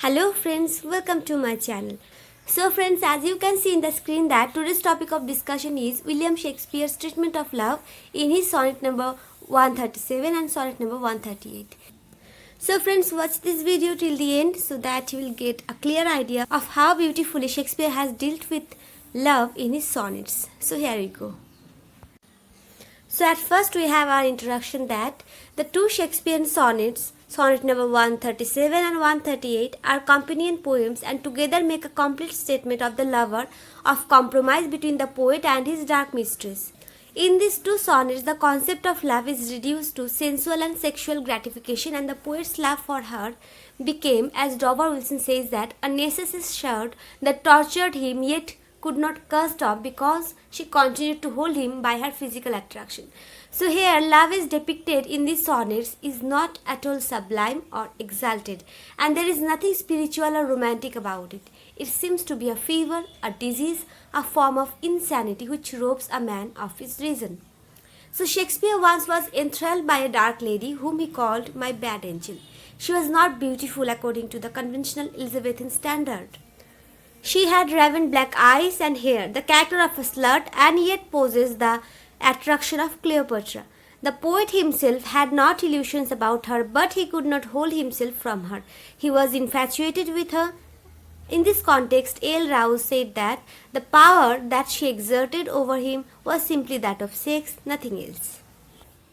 Hello friends, welcome to my channel. So friends, as you can see in the screen that today's topic of discussion is William Shakespeare's treatment of love in his sonnet number 137 and sonnet number 138. So friends, watch this video till the end so that you will get a clear idea of how beautifully Shakespeare has dealt with love in his sonnets. So here we go. So at first we have our introduction that the two Shakespearean sonnets, sonnet number 137 and 138, are companion poems and together make a complete statement of the lover of compromise between the poet and his dark mistress. In these two sonnets, the concept of love is reduced to sensual and sexual gratification, and the poet's love for her became, as Dover Wilson says, that a necessary shroud that tortured him yet could not cast off because she continued to hold him by her physical attraction. So here love is depicted in these sonnets is not at all sublime or exalted, and there is nothing spiritual or romantic about it. It seems to be a fever, a disease, a form of insanity which robs a man of his reason. So Shakespeare once was enthralled by a dark lady whom he called my bad angel. She was not beautiful according to the conventional Elizabethan standard. She had raven black eyes and hair, the character of a slut, and yet possessed the attraction of Cleopatra. The poet himself had not illusions about her, but he could not hold himself from her. He was infatuated with her. In this context, A.L. Rouse said that the power that she exerted over him was simply that of sex, nothing else.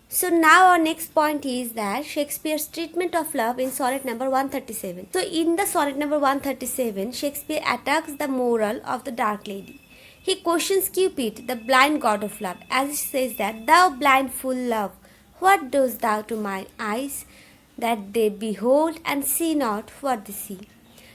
So now our next point is that Shakespeare's treatment of love in sonnet number 137. So in the sonnet number 137, Shakespeare attacks the moral of the dark lady. He questions Cupid, the blind god of love, as he says that, "Thou blind fool love, what dost thou to mine eyes, that they behold and see not what they see?"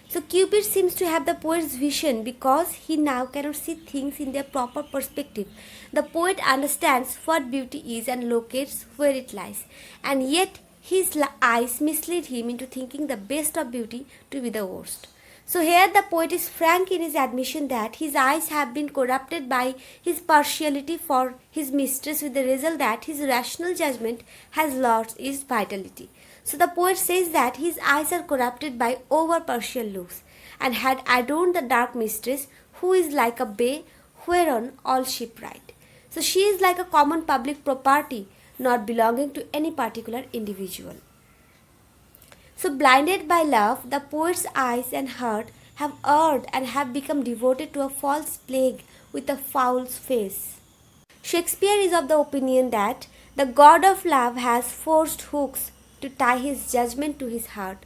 So Cupid seems to have the poet's vision because he now cannot see things in their proper perspective. The poet understands what beauty is and locates where it lies, and yet his eyes mislead him into thinking the best of beauty to be the worst. So here the poet is frank in his admission that his eyes have been corrupted by his partiality for his mistress, with the result that his rational judgment has lost its vitality. So the poet says that his eyes are corrupted by over-partial looks, and had adorned the dark mistress, who is like a bay whereon all sheep ride. So she is like a common public property, not belonging to any particular individual. So blinded by love, the poet's eyes and heart have erred and have become devoted to a false plague with a foul face. Shakespeare is of the opinion that the god of love has forced hooks to tie his judgment to his heart.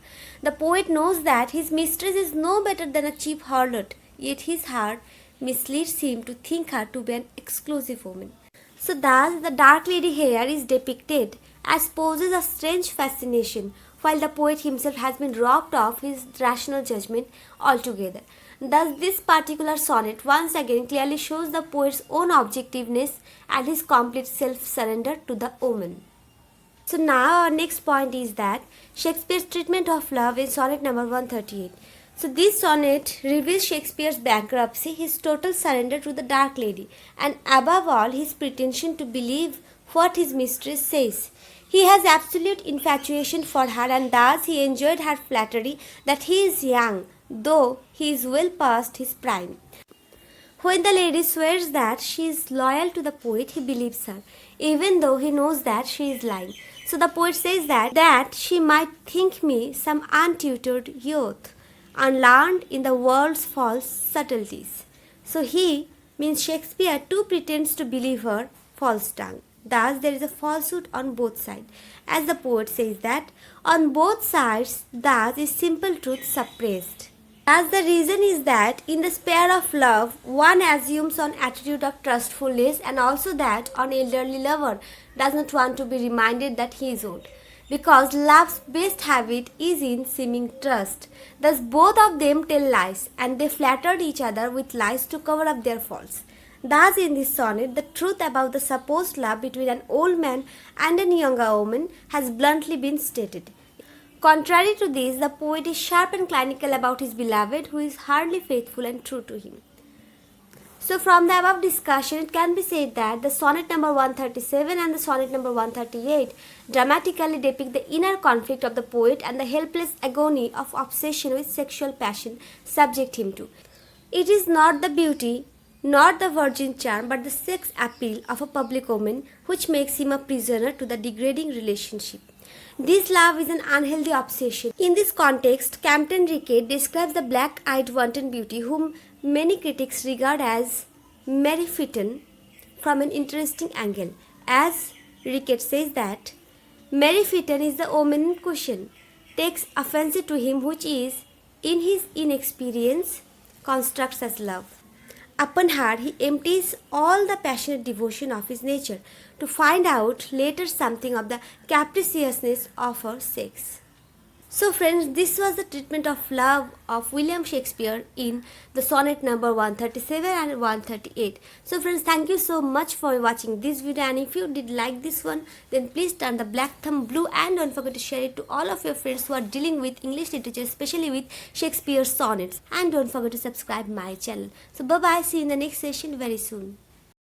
The poet knows that his mistress is no better than a cheap harlot, yet his heart misleads him to think her to be an exclusive woman. So thus the dark lady here is depicted as poses a strange fascination, while the poet himself has been robbed of his rational judgment altogether. Thus this particular sonnet once again clearly shows the poet's own objectiveness and his complete self-surrender to the woman. So now our next point is that Shakespeare's treatment of love in sonnet number 138. So this sonnet reveals Shakespeare's bankruptcy, his total surrender to the dark lady, and above all his pretension to believe what his mistress says. He has absolute infatuation for her, and thus he enjoyed her flattery that he is young, though he is well past his prime. When the lady swears that she is loyal to the poet, he believes her, even though he knows that she is lying. So the poet says that she might think me some untutored youth, unlearned in the world's false subtleties. So he, means Shakespeare, too pretends to believe her false tongue. Thus there is a falsehood on both sides. As the poet says that, on both sides thus is simple truth suppressed. As the reason is that in the sphere of love, one assumes an attitude of trustfulness, and also that an elderly lover does not want to be reminded that he is old, because love's best habit is in seeming trust. Thus both of them tell lies, and they flattered each other with lies to cover up their faults. Thus in this sonnet, the truth about the supposed love between an old man and a younger woman has bluntly been stated. Contrary to this, the poet is sharp and clinical about his beloved, who is hardly faithful and true to him. So from the above discussion, it can be said that the sonnet number 137 and the sonnet number 138 dramatically depict the inner conflict of the poet and the helpless agony of obsession with sexual passion subject him to. It is not the beauty, not the virgin charm, but the sex appeal of a public woman which makes him a prisoner to the degrading relationship. This love is an unhealthy obsession. In this context, Captain Rickett describes the black-eyed wanton beauty whom many critics regard as Mary Fitton from an interesting angle. As Rickett says that Mary Fitton is the woman in question, takes offense to him which is, in his inexperience, constructs as love. Upon her, he empties all the passionate devotion of his nature to find out later something of the capriciousness of her sex. So friends, this was the treatment of love of William Shakespeare in the sonnet number 137 and 138. So friends, thank you so much for watching this video, and if you did like this one, then please turn the black thumb blue and don't forget to share it to all of your friends who are dealing with English literature, especially with Shakespeare's sonnets, and don't forget to subscribe my channel. So bye bye, see you in the next session very soon.